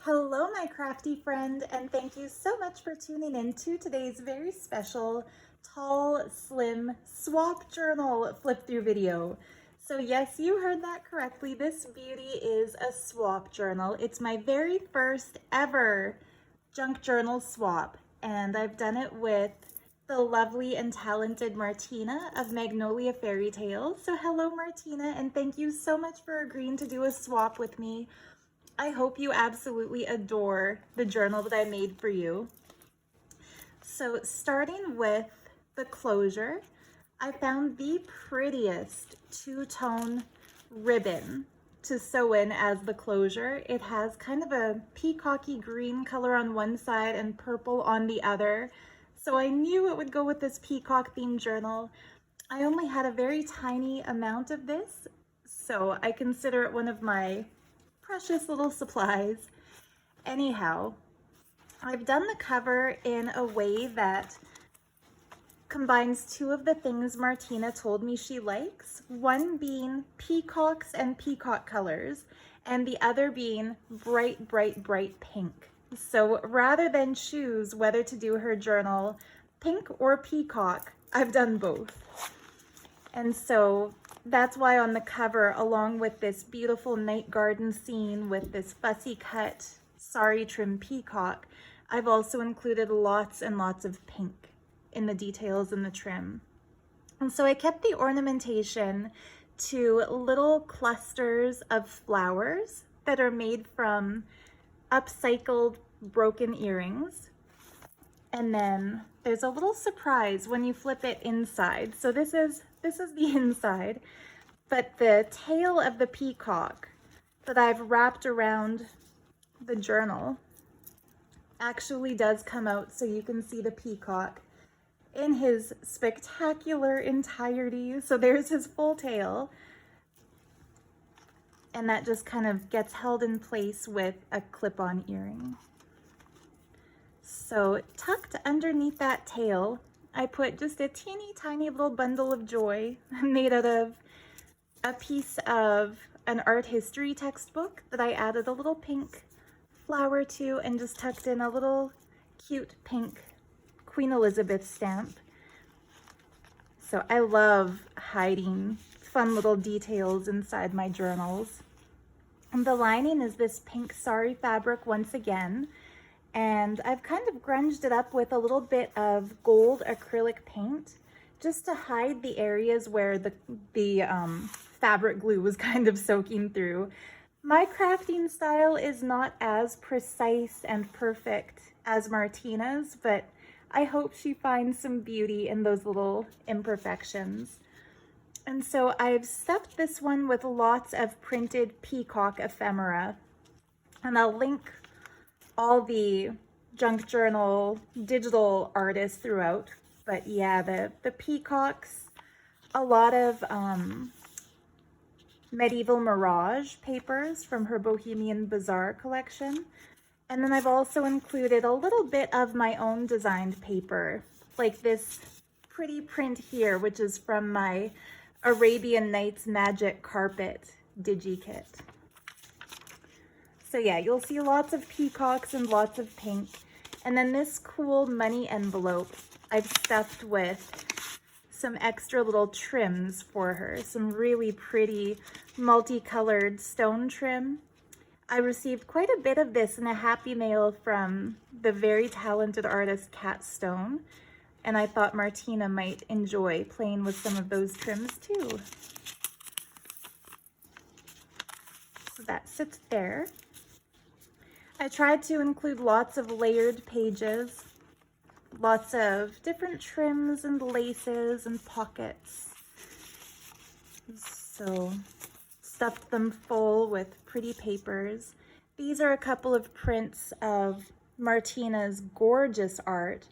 Hello, my crafty friend, and thank you so much for tuning in to today's very special tall, slim swap journal flip through video. So yes, you heard that correctly. This beauty is a swap journal. It's my very first ever junk journal swap, and I've done it with the lovely and talented Martina of Magnolia Fairytale. So hello, Martina, and thank you so much for agreeing to do a swap with me. I hope you absolutely adore the journal that I made for you. So starting with the closure, I found the prettiest two-tone ribbon to sew in as the closure. It has kind of a peacocky green color on one side and purple on the other. So I knew it would go with this peacock themed journal. I only had a very tiny amount of this, so I consider it one of my precious little supplies. Anyhow, I've done the cover in a way that combines two of the things Martina told me she likes, one being peacocks and peacock colors, and the other being bright, bright, bright pink. So rather than choose whether to do her journal pink or peacock, I've done both. And so that's why on the cover, along with this beautiful night garden scene with this fussy cut sari trim peacock, I've also included lots and lots of pink in the details in the trim. And so I kept the ornamentation to little clusters of flowers that are made from upcycled broken earrings. And then there's a little surprise when you flip it inside. So this is the inside, but the tail of the peacock that I've wrapped around the journal actually does come out, so you can see the peacock in his spectacular entirety. So there's his full tail, and that just kind of gets held in place with a clip-on earring. So tucked underneath that tail, I put just a teeny tiny little bundle of joy made out of a piece of an art history textbook that I added a little pink flower to and just tucked in a little cute pink Queen Elizabeth stamp. So I love hiding fun little details inside my journals. And the lining is this pink sari fabric once again. And I've kind of grunged it up with a little bit of gold acrylic paint just to hide the areas where the fabric glue was kind of soaking through. My crafting style is not as precise and perfect as Martina's, but I hope she finds some beauty in those little imperfections. And so I've stuffed this one with lots of printed peacock ephemera, and I'll link all the junk journal digital artists throughout. But yeah, the peacocks, a lot of medieval mirage papers from her Bohemian Bazaar collection. And then I've also included a little bit of my own designed paper, like this pretty print here, which is from my Arabian Nights Magic Carpet DigiKit. So yeah, you'll see lots of peacocks and lots of pink. And then this cool money envelope I've stuffed with some extra little trims for her, some really pretty multicolored stone trim. I received quite a bit of this in a happy mail from the very talented artist Kat Stone, and I thought Martina might enjoy playing with some of those trims too. So that sits there. I tried to include lots of layered pages, lots of different trims and laces and pockets. So stuffed them full with pretty papers. These are a couple of prints of Martina's gorgeous art.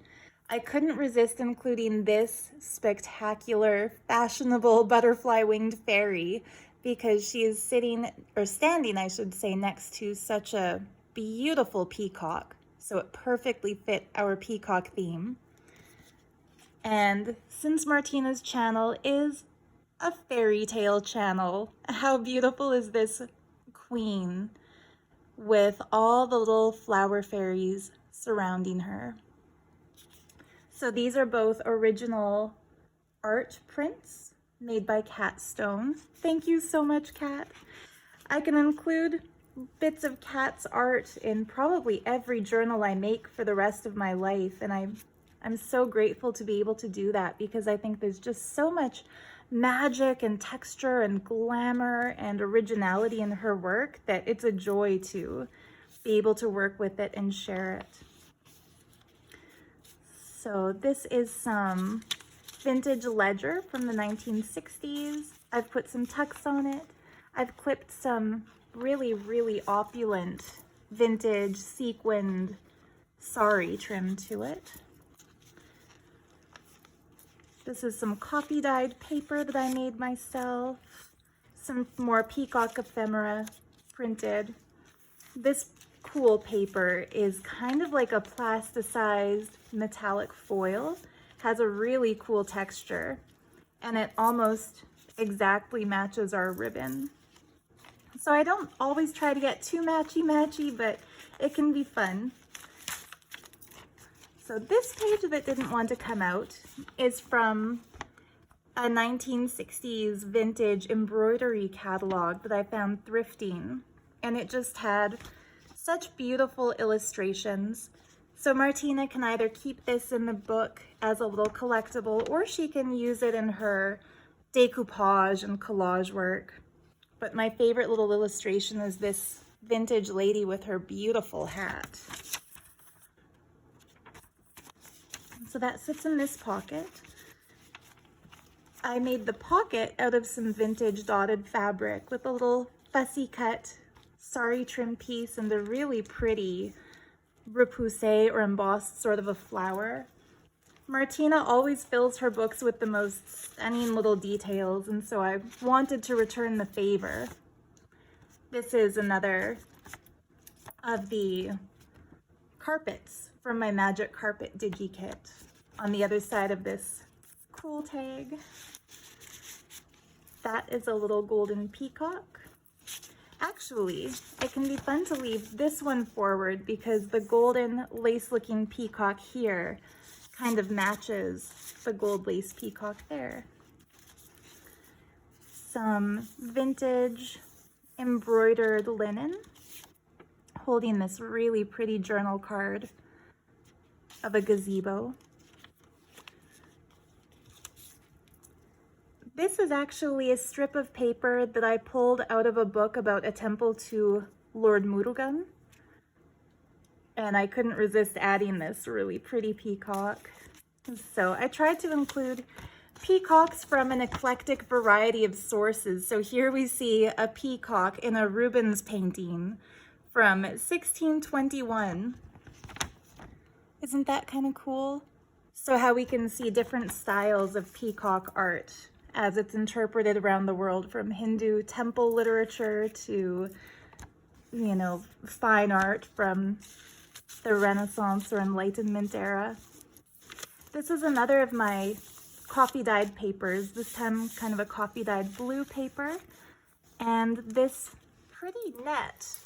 I couldn't resist including this spectacular, fashionable butterfly-winged fairy because she is sitting, or standing, I should say, next to such a beautiful peacock. So it perfectly fit our peacock theme. And since Martina's channel is a fairy tale channel, how beautiful is this queen with all the little flower fairies surrounding her. So these are both original art prints made by Cat Stone. Thank you so much, Cat. I can include bits of Cat's art in probably every journal I make for the rest of my life, and I'm so grateful to be able to do that, because I think there's just so much magic and texture and glamour and originality in her work that it's a joy to be able to work with it and share it. So this is some vintage ledger from the 1960s. I've put some tucks on it. I've clipped some really, really opulent vintage sequined sari trim to it. This is some coffee dyed paper that I made myself. Some more peacock ephemera printed. This cool paper is kind of like a plasticized metallic foil. Has a really cool texture, and it almost exactly matches our ribbon. So I don't always try to get too matchy-matchy, but it can be fun. So this page that didn't want to come out is from a 1960s vintage embroidery catalog that I found thrifting, and it just had such beautiful illustrations. So Martina can either keep this in the book as a little collectible, or she can use it in her decoupage and collage work. But my favorite little illustration is this vintage lady with her beautiful hat. So that sits in this pocket. I made the pocket out of some vintage dotted fabric with a little fussy cut sari trim piece and a really pretty repoussé or embossed sort of a flower. Martina always fills her books with the most stunning little details, and so I wanted to return the favor. This is another of the carpets from my Magic Carpet Digi Kit on the other side of this cool tag. That is a little golden peacock. Actually, it can be fun to leave this one forward because the golden lace-looking peacock here kind of matches the gold lace peacock there. Some vintage embroidered linen, holding this really pretty journal card of a gazebo. This is actually a strip of paper that I pulled out of a book about a temple to Lord Murugan. And I couldn't resist adding this really pretty peacock. So I tried to include peacocks from an eclectic variety of sources. So here we see a peacock in a Rubens painting from 1621. Isn't that kind of cool? So how we can see different styles of peacock art as it's interpreted around the world, from Hindu temple literature to, you know, fine art from the Renaissance or Enlightenment era. This is another of my coffee dyed papers, this time kind of a coffee dyed blue paper. And this pretty net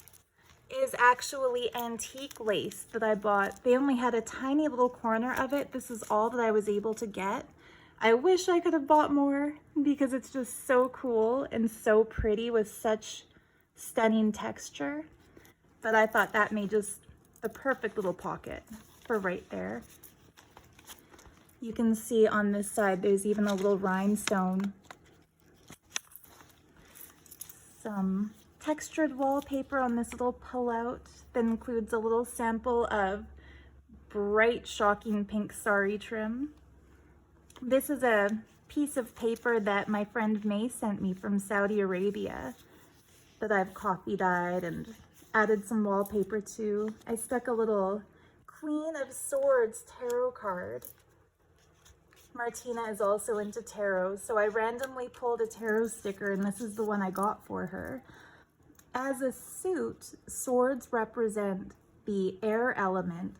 is actually antique lace that I bought. They only had a tiny little corner of it. This is all that I was able to get. I wish I could have bought more because it's just so cool and so pretty with such stunning texture. But I thought that made just the perfect little pocket for right there. You can see on this side, there's even a little rhinestone. Some textured wallpaper on this little pullout that includes a little sample of bright, shocking pink sari trim. This is a piece of paper that my friend May sent me from Saudi Arabia that I've coffee dyed and added some wallpaper to. I stuck a little Queen of Swords tarot card. Martina is also into tarot, so I randomly pulled a tarot sticker, and this is the one I got for her. As a suit, swords represent the air element,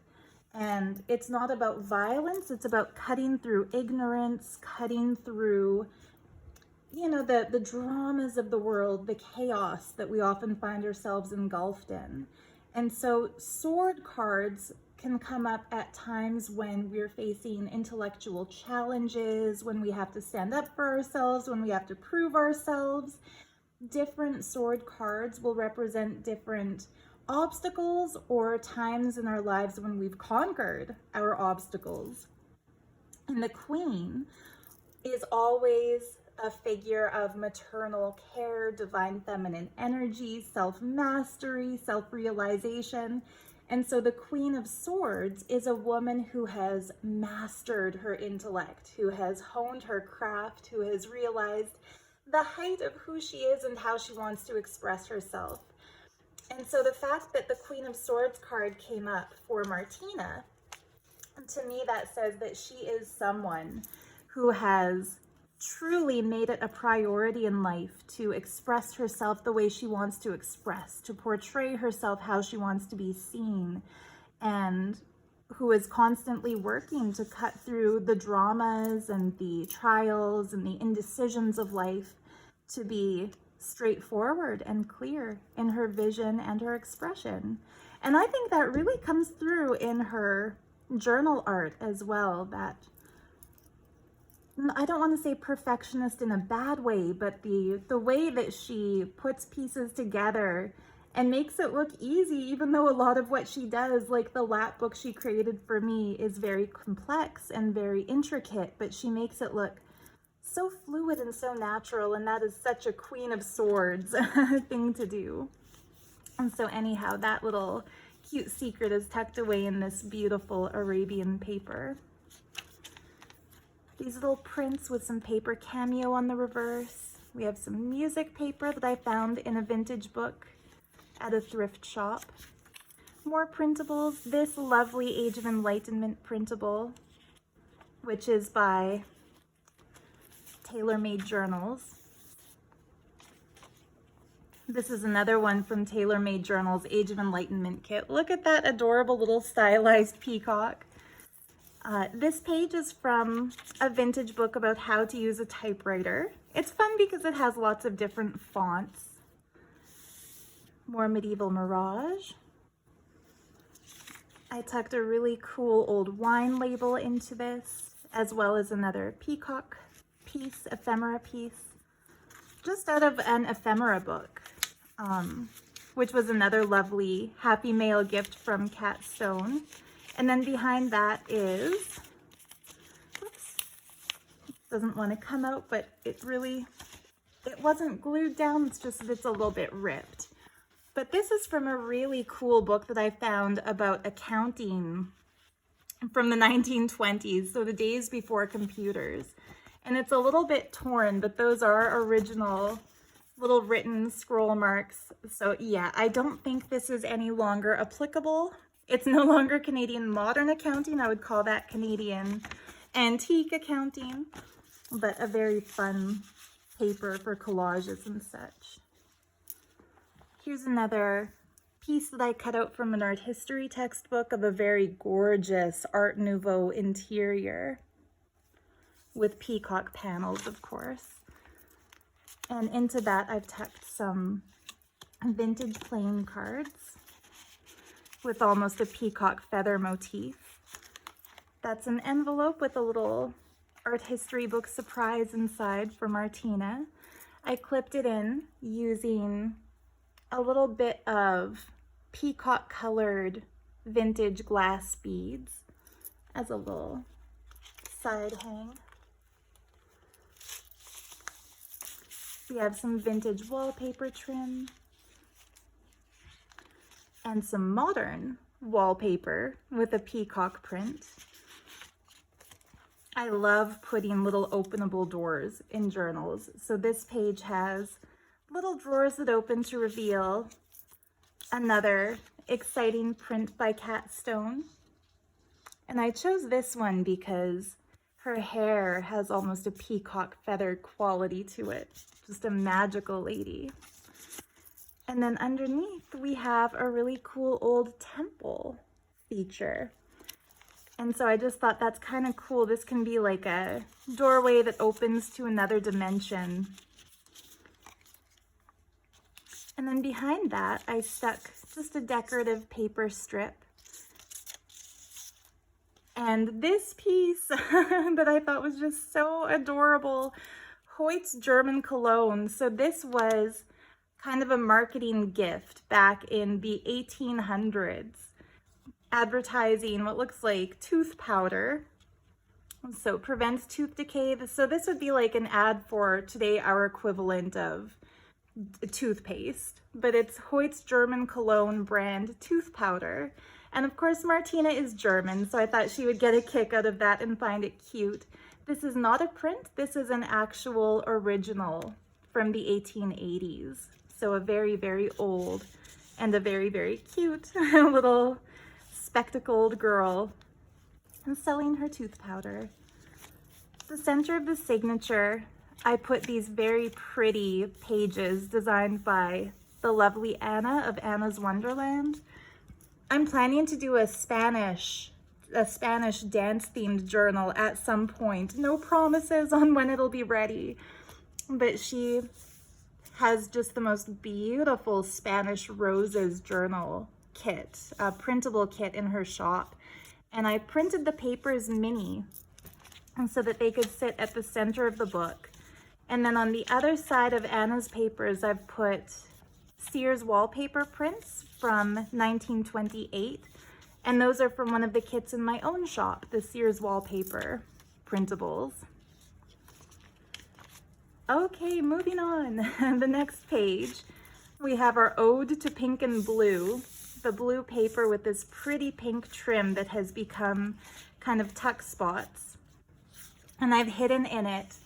and it's not about violence, it's about cutting through ignorance, cutting through, you know, the dramas of the world, the chaos that we often find ourselves engulfed in. And so sword cards can come up at times when we're facing intellectual challenges, when we have to stand up for ourselves, when we have to prove ourselves. Different sword cards will represent different obstacles or times in our lives when we've conquered our obstacles. And the Queen is always a figure of maternal care, divine feminine energy, self-mastery, self-realization. And so the Queen of Swords is a woman who has mastered her intellect, who has honed her craft, who has realized the height of who she is and how she wants to express herself. And so the fact that the Queen of Swords card came up for Martina, to me that says that she is someone who has truly made it a priority in life to express herself the way she wants to express, to portray herself how she wants to be seen, and who is constantly working to cut through the dramas and the trials and the indecisions of life to be straightforward and clear in her vision and her expression. And I think that really comes through in her journal art as well, that I don't want to say perfectionist in a bad way, but the way that she puts pieces together and makes it look easy, even though a lot of what she does, like the lap book she created for me, is very complex and very intricate, but she makes it look so fluid and so natural, and that is such a Queen of Swords thing to do. And so anyhow, that little cute secret is tucked away in this beautiful Arabian paper. These little prints with some paper cameo on the reverse. We have some music paper that I found in a vintage book at a thrift shop. More printables. This lovely Age of Enlightenment printable, which is by Tailor-Made Journals. This is another one from Tailor-Made Journals Age of Enlightenment kit. Look at that adorable little stylized peacock. This page is from a vintage book about how to use a typewriter. It's fun because it has lots of different fonts. More Medieval Mirage. I tucked a really cool old wine label into this, as well as another peacock piece, ephemera piece, just out of an ephemera book, which was another lovely Happy Mail gift from Kat Stone. And then behind that is, whoops, doesn't want to come out, but it wasn't glued down, it's just that it's a little bit ripped. But this is from a really cool book that I found about accounting from the 1920s, so the days before computers. And it's a little bit torn, but those are original little written scroll marks. So yeah, I don't think this is any longer applicable. It's no longer Canadian modern accounting. I would call that Canadian antique accounting, but a very fun paper for collages and such. Here's another piece that I cut out from an art history textbook of a very gorgeous Art Nouveau interior with peacock panels, of course. And into that I've tucked some vintage playing cards with almost a peacock feather motif. That's an envelope with a little art history book surprise inside for Martina. I clipped it in using a little bit of peacock colored vintage glass beads as a little side hang. We have some vintage wallpaper trim and some modern wallpaper with a peacock print. I love putting little openable doors in journals. So this page has little drawers that open to reveal another exciting print by Kat Stone. And I chose this one because her hair has almost a peacock feather quality to it. Just a magical lady. And then underneath we have a really cool old temple feature. And so I just thought that's kind of cool. This can be like a doorway that opens to another dimension. And then behind that I stuck just a decorative paper strip. And this piece that I thought was just so adorable, Hoyt's German cologne. So this was kind of a marketing gift back in the 1800s, advertising what looks like tooth powder. So it prevents tooth decay. So this would be like an ad for today, our equivalent of toothpaste, but it's Hoyt's German cologne brand tooth powder. And of course, Martina is German, so I thought she would get a kick out of that and find it cute. This is not a print. This is an actual original from the 1880s. So a very, very old and a very, very cute little spectacled girl selling her tooth powder. The center of the signature, I put these very pretty pages designed by the lovely Anna of Anna's Wonderland. I'm planning to do a Spanish dance-themed journal at some point. No promises on when it'll be ready, but she has just the most beautiful Spanish roses journal kit, a printable kit in her shop. And I printed the papers mini so that they could sit at the center of the book. And then on the other side of Anna's papers, I've put Sears wallpaper prints from 1928. And those are from one of the kits in my own shop, the Sears wallpaper printables. Okay, moving on. The next page, we have our Ode to Pink and Blue, the blue paper with this pretty pink trim that has become kind of tuck spots. And I've hidden in it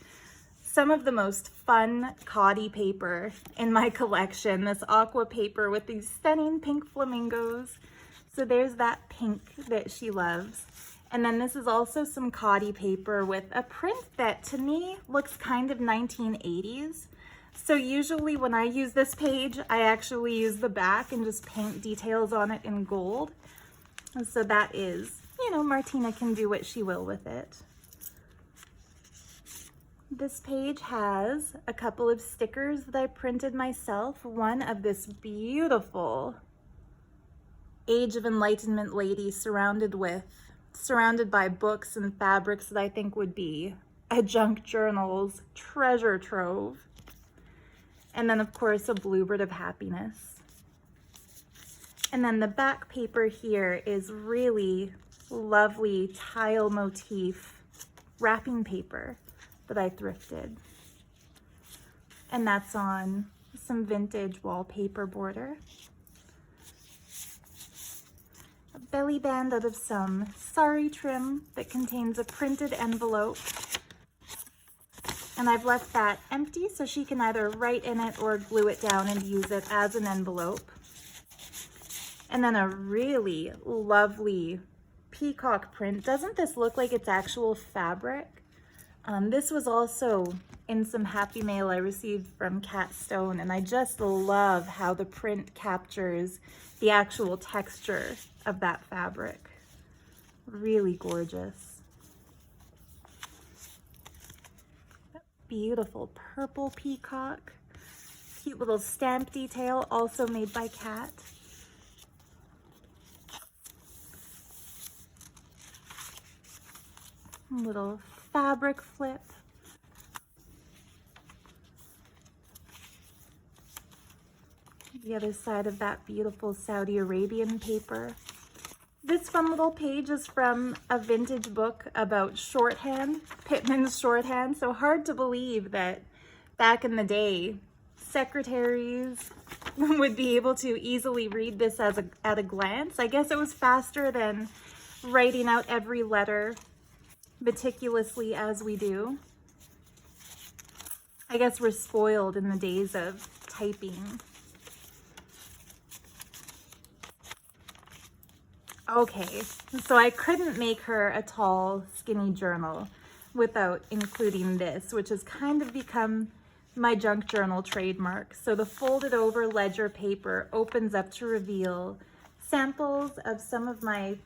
some of the most fun Coddy paper in my collection, this aqua paper with these stunning pink flamingos. So there's that pink that she loves. And then this is also some Coddy paper with a print that to me looks kind of 1980s. So usually when I use this page, I actually use the back and just paint details on it in gold. And so that is, you know, Martina can do what she will with it. This page has a couple of stickers that I printed myself. One of this beautiful Age of Enlightenment lady surrounded by books and fabrics that I think would be a junk journal's treasure trove. And then of course a bluebird of happiness. And then the back paper here is really lovely tile motif wrapping paper that I thrifted. And that's on some vintage wallpaper border. A belly band out of some sari trim that contains a printed envelope. And I've left that empty so she can either write in it or glue it down and use it as an envelope. And then a really lovely peacock print. Doesn't this look like it's actual fabric? This was also in some happy mail I received from Cat Stone, and I just love how the print captures the actual texture of that fabric. Really gorgeous. Beautiful purple peacock. Cute little stamp detail, also made by Cat. Little fabric flip. The other side of that beautiful Saudi Arabian paper. This fun little page is from a vintage book about shorthand, Pitman's shorthand. So hard to believe that back in the day, secretaries would be able to easily read this at a glance. I guess it was faster than writing out every letter meticulously as we do. I guess we're spoiled in the days of typing. Okay, so I couldn't make her a tall, skinny journal without including this, which has kind of become my junk journal trademark. So the folded over ledger paper opens up to reveal samples of some of my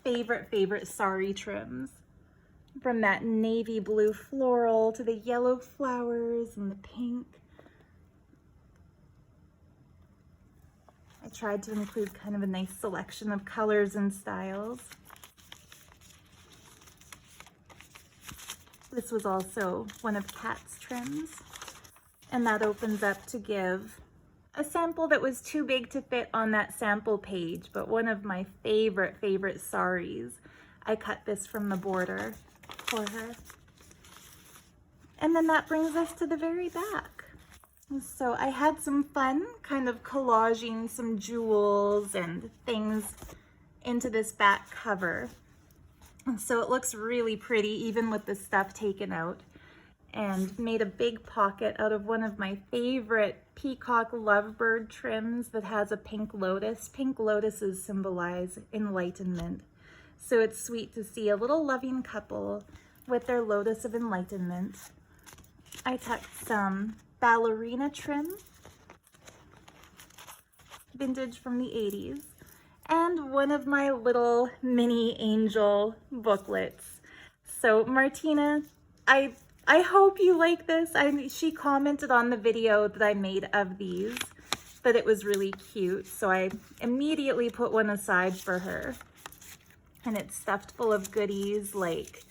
favorite sari trims. From that navy blue floral to the yellow flowers and the pink. I tried to include kind of a nice selection of colors and styles. This was also one of Kat's trims, and that opens up to give a sample that was too big to fit on that sample page, but one of my favorite saris. I cut this from the border for her. And then that brings us to the very back. So I had some fun kind of collaging some jewels and things into this back cover. So it looks really pretty even with the stuff taken out, and made a big pocket out of one of my favorite Peacock Lovebird trims that has a pink lotus. Pink lotuses symbolize enlightenment. So it's sweet to see a little loving couple with their lotus of enlightenment. I tucked some ballerina trim, vintage from the 80s, and one of my little mini angel booklets. So Martina, I hope you like this. She commented on the video that I made of these that it was really cute, so I immediately put one aside for her. And it's stuffed full of goodies like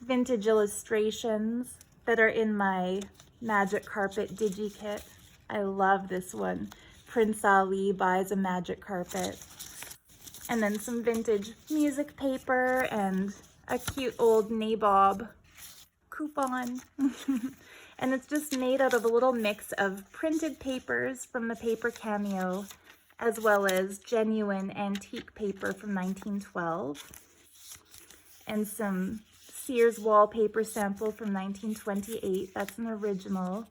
vintage illustrations that are in my Magic Carpet Digi Kit. I love this one. Prince Ali buys a magic carpet. And then some vintage music paper and a cute old Nabob coupon. And it's just made out of a little mix of printed papers from the Paper Cameo, as well as genuine antique paper from 1912, and some Sears wallpaper sample from 1928. That's an original.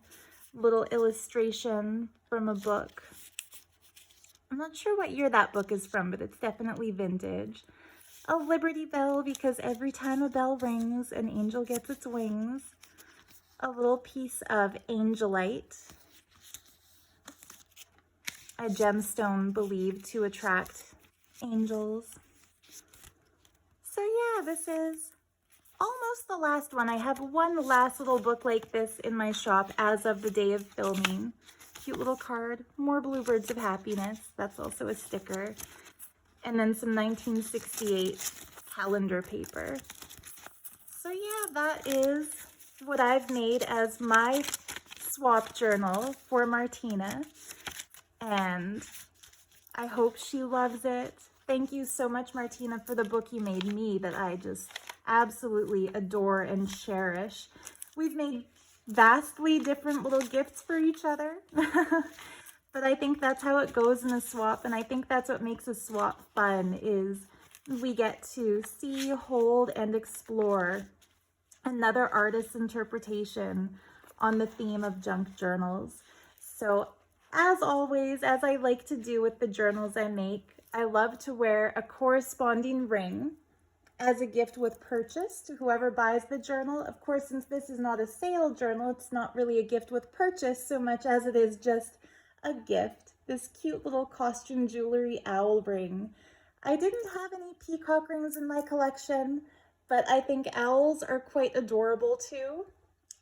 Little illustration from a book. I'm not sure what year that book is from, but it's definitely vintage. A Liberty Bell, because every time a bell rings, an angel gets its wings. A little piece of angelite, a gemstone believed to attract angels. So yeah, this is almost the last one. I have one last little book like this in my shop as of the day of filming. Cute little card, more Bluebirds of Happiness. That's also a sticker. And then some 1968 calendar paper. So yeah, that is what I've made as my swap journal for Martina. And I hope she loves it. Thank you so much, Martina, for the book you made me that I just absolutely adore and cherish. We've made vastly different little gifts for each other, but I think that's how it goes in a swap, and I think that's what makes a swap fun, is we get to see, hold, and explore another artist's interpretation on the theme of junk journals. So as always, as I like to do with the journals I make, I love to wear a corresponding ring as a gift with purchase to whoever buys the journal. Of course, since this is not a sale journal, it's not really a gift with purchase so much as it is just a gift. This cute little costume jewelry owl ring. I didn't have any peacock rings in my collection, but I think owls are quite adorable too.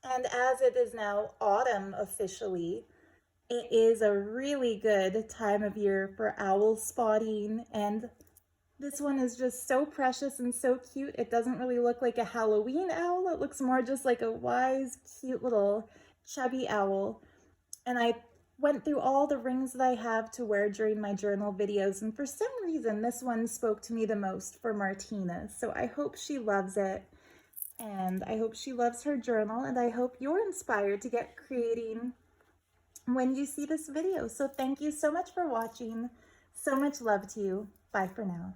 And as it is now autumn officially, it is a really good time of year for owl spotting, and this one is just so precious and so cute. It doesn't really look like a Halloween owl. It looks more just like a wise, cute little chubby owl. And I went through all the rings that I have to wear during my journal videos, and for some reason this one spoke to me the most for Martina. So I hope she loves it, and I hope she loves her journal, and I hope you're inspired to get creating when you see this video. So thank you so much for watching. So much love to you. Bye for now.